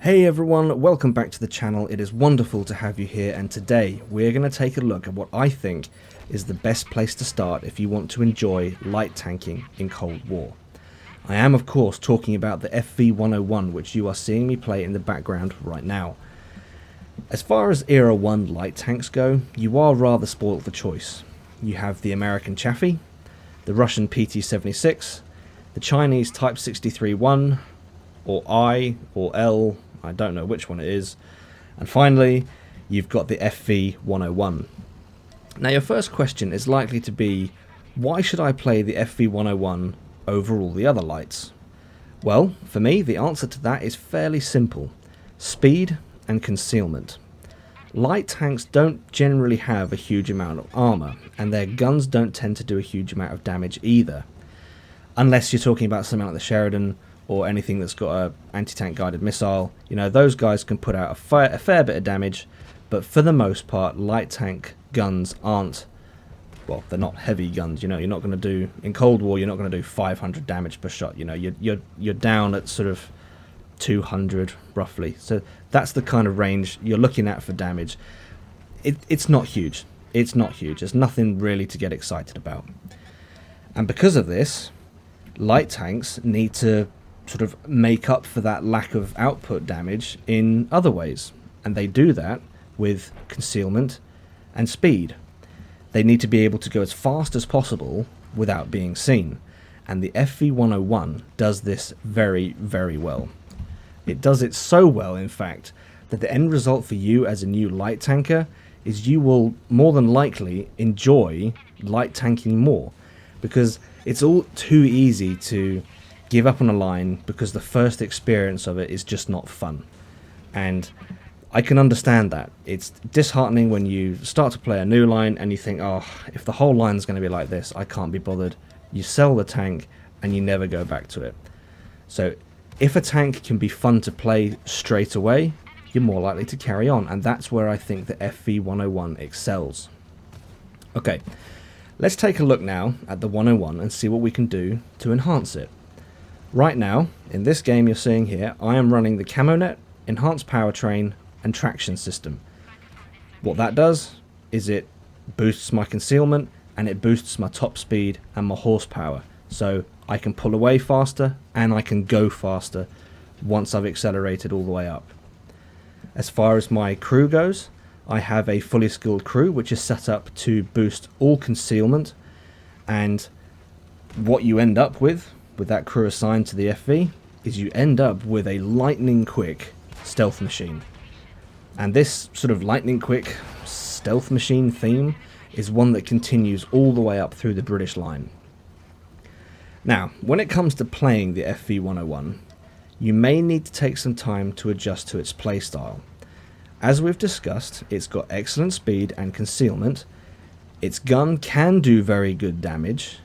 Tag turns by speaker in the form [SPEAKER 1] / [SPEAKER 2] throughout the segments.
[SPEAKER 1] Hey everyone, welcome back to the channel. It is wonderful to have you here, and today we're going to take a look at what I think is the best place to start if you want to enjoy light tanking in Cold War. I am of course talking about the FV101, which you are seeing me play in the background right now. As far as Era 1 light tanks go, you are rather spoiled for choice. You have the American Chaffee, the Russian PT-76, the Chinese Type 63-1, or I, or L, I don't know which one it is, and finally you've got the FV101. Now your first question is likely to be, why should I play the FV101 over all the other lights? Well, for me the answer to that is fairly simple: speed and concealment. Light tanks don't generally have a huge amount of armor, and their guns don't tend to do a huge amount of damage either, unless you're talking about something like the Sheridan or anything that's got a anti-tank guided missile. You know, those guys can put out a fair bit of damage, but for the most part light tank guns aren't, well, they're not heavy guns. You know, you're not going to do, in Cold War you're not going to do 500 damage per shot. You know, you're down at sort of 200 roughly, so that's the kind of range you're looking at for damage. It's not huge. There's nothing really to get excited about, and because of this, light tanks need to sort of make up for that lack of output damage in other ways, and they do that with concealment and speed. They need to be able to go as fast as possible without being seen, and the FV101 does this very, very well. It does it so well, in fact, that the end result for you as a new light tanker is you will more than likely enjoy light tanking more, because it's all too easy to give up on a line because the first experience of it is just not fun. And I can understand that. It's disheartening when you start to play a new line and you think, oh, if the whole line's going to be like this, I can't be bothered. You sell the tank and you never go back to it. So if a tank can be fun to play straight away, you're more likely to carry on, and that's where I think the FV101 excels. Okay, let's take a look now at the 101 and see what we can do to enhance it. Right now, in this game you're seeing here, I am running the CamoNet, Enhanced Powertrain and Traction System. What that does is it boosts my concealment and it boosts my top speed and my horsepower, so I can pull away faster and I can go faster once I've accelerated all the way up. As far as my crew goes, I have a fully skilled crew which is set up to boost all concealment, and what you end up with that crew assigned to the FV is you end up with a lightning quick stealth machine. And this sort of lightning quick stealth machine theme is one that continues all the way up through the British line. Now, when it comes to playing the FV101, you may need to take some time to adjust to its playstyle. As we've discussed, it's got excellent speed and concealment. Its gun can do very good damage,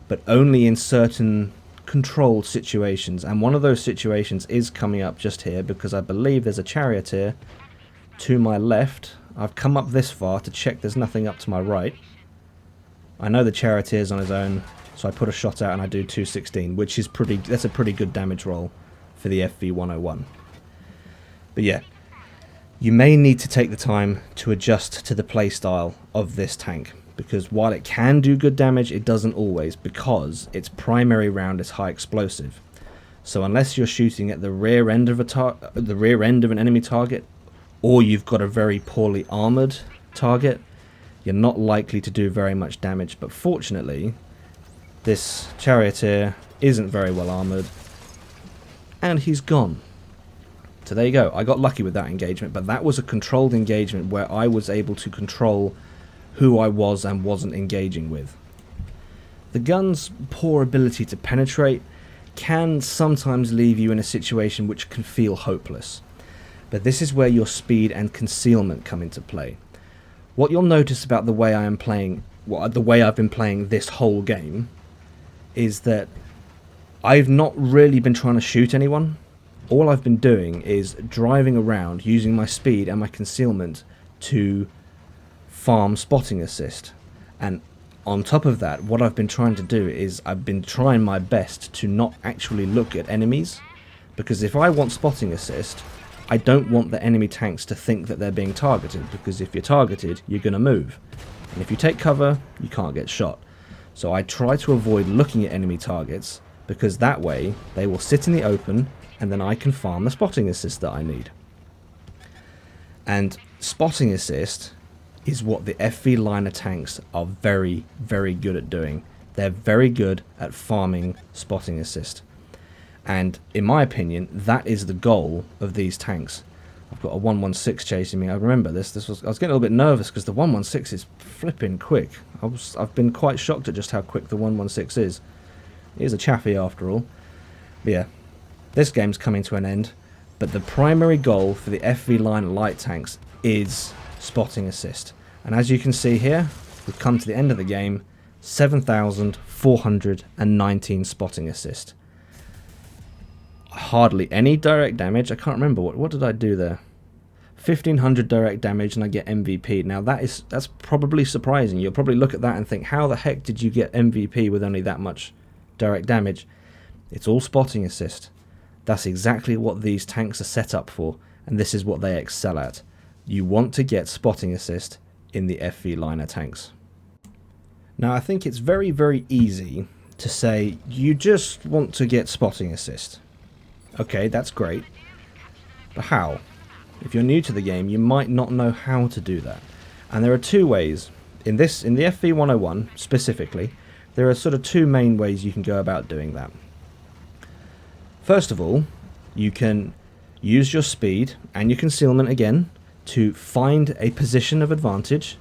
[SPEAKER 1] but only in certain controlled situations, and one of those situations is coming up just here, because I believe there's a charioteer to my left. I've come up this far to check there's nothing up to my right. I know the charioteer's on his own, so I put a shot out and I do 216, which is that's a pretty good damage roll for the FV101. But yeah, you may need to take the time to adjust to the playstyle of this tank, because while it can do good damage, it doesn't always, because its primary round is high explosive. So unless you're shooting at the rear end of an enemy target, or you've got a very poorly armored target, you're not likely to do very much damage. But fortunately, this charioteer isn't very well armored, and he's gone. So there you go. I got lucky with that engagement, but that was a controlled engagement where I was able to control who I was and wasn't engaging with. The gun's poor ability to penetrate can sometimes leave you in a situation which can feel hopeless, but this is where your speed and concealment come into play. What you'll notice about the way I've been playing this whole game is that I've not really been trying to shoot anyone. All I've been doing is driving around using my speed and my concealment to farm spotting assist. And on top of that, what I've been trying to do is I've been trying my best to not actually look at enemies, because if I want spotting assist, I don't want the enemy tanks to think that they're being targeted, because if you're targeted, you're going to move. And if you take cover, you can't get shot. So I try to avoid looking at enemy targets, because that way they will sit in the open and then I can farm the spotting assist that I need. And spotting assist is what the FV liner tanks are very, very good at doing. They're very good at farming spotting assist. And in my opinion, that is the goal of these tanks. I've got a 116 chasing me. I remember this. I was getting a little bit nervous because the 116 is flipping quick. I've been quite shocked at just how quick the 116 is. It is a chaffee after all. But yeah, this game's coming to an end. But the primary goal for the FV line light tanks is spotting assist. And as you can see here, we've come to the end of the game. 7,419 spotting assist. Hardly any direct damage. I can't remember what did I do there. 1,500 direct damage and I get MVP. Now that's probably surprising. You'll probably look at that and think, how the heck did you get MVP with only that much direct damage? It's all spotting assist. That's exactly what these tanks are set up for, and this is what they excel at. You want to get spotting assist in the FV liner tanks. Now I think it's very, very easy to say you just want to get spotting assist. Okay, that's great. But how? If you're new to the game, you might not know how to do that. And there are two ways. In the FV101 specifically, there are sort of two main ways you can go about doing that. First of all, you can use your speed and your concealment again to find a position of advantage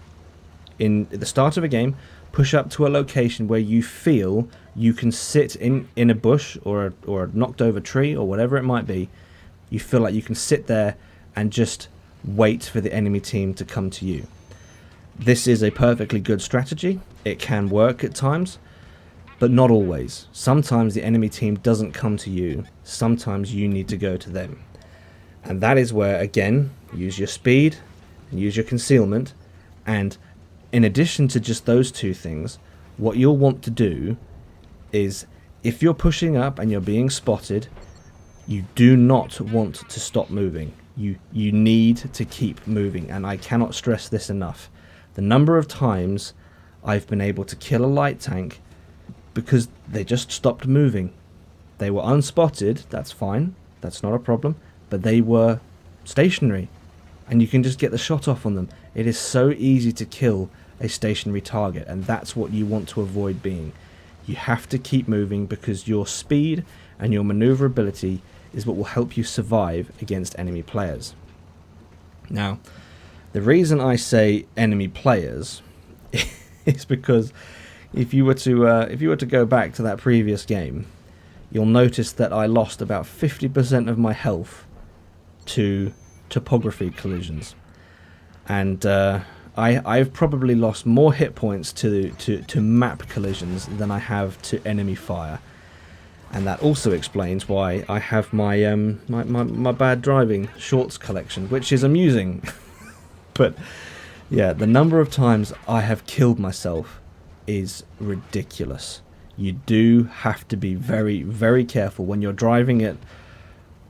[SPEAKER 1] in the start of a game, push up to a location where you feel you can sit in a bush or a knocked over tree or whatever it might be. You feel like you can sit there and just wait for the enemy team to come to you. This is a perfectly good strategy. It can work at times, but not always. Sometimes the enemy team doesn't come to you. Sometimes you need to go to them. And that is where, again, use your speed and use your concealment. And in addition to just those two things, what you'll want to do is, if you're pushing up and you're being spotted, you do not want to stop moving. You need to keep moving, and I cannot stress this enough. The number of times I've been able to kill a light tank because they just stopped moving. They were unspotted, that's fine, that's not a problem, but they were stationary, and you can just get the shot off on them. It is so easy to kill a stationary target, and that's what you want to avoid being. You have to keep moving because your speed and your maneuverability is what will help you survive against enemy players. Now, the reason I say enemy players is because if you were to go back to that previous game, you'll notice that I lost about 50% of my health to topography collisions, and I've probably lost more hit points to map collisions than I have to enemy fire. And that also explains why I have my my bad driving shorts collection, which is amusing. But yeah, the number of times I have killed myself is ridiculous. You do have to be very, very careful when you're driving at,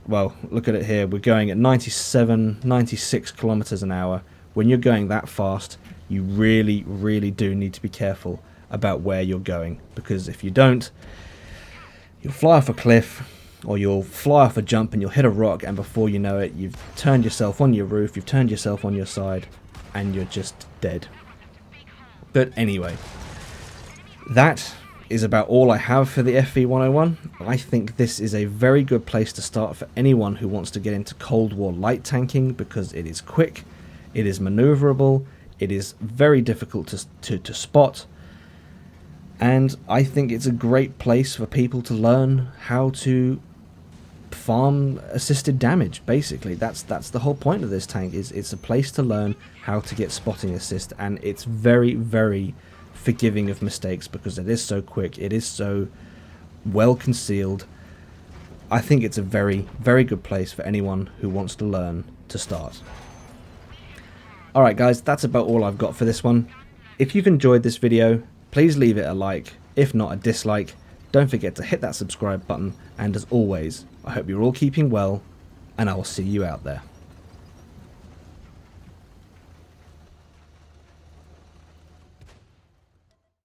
[SPEAKER 1] well, look at it here, we're going at 97, 96 kilometers an hour. When you're going that fast, you really, really do need to be careful about where you're going, because if you don't, you'll fly off a cliff, or you'll fly off a jump and you'll hit a rock, and before you know it, you've turned yourself on your roof, you've turned yourself on your side, and you're just dead. But anyway, that is about all I have for the FV101. I think this is a very good place to start for anyone who wants to get into Cold War light tanking, because it is quick, it is maneuverable, it is very difficult to spot, and I think it's a great place for people to learn how to farm assisted damage. Basically, that's the whole point of this tank. Is it's a place to learn how to get spotting assist, and it's very, very forgiving of mistakes because it is so quick, it is so well concealed. I think it's a very, very good place for anyone who wants to learn to start. Alright guys, that's about all I've got for this one. If you've enjoyed this video, please leave it a like, if not a dislike. Don't forget to hit that subscribe button, and as always, I hope you're all keeping well, and I will see you out there.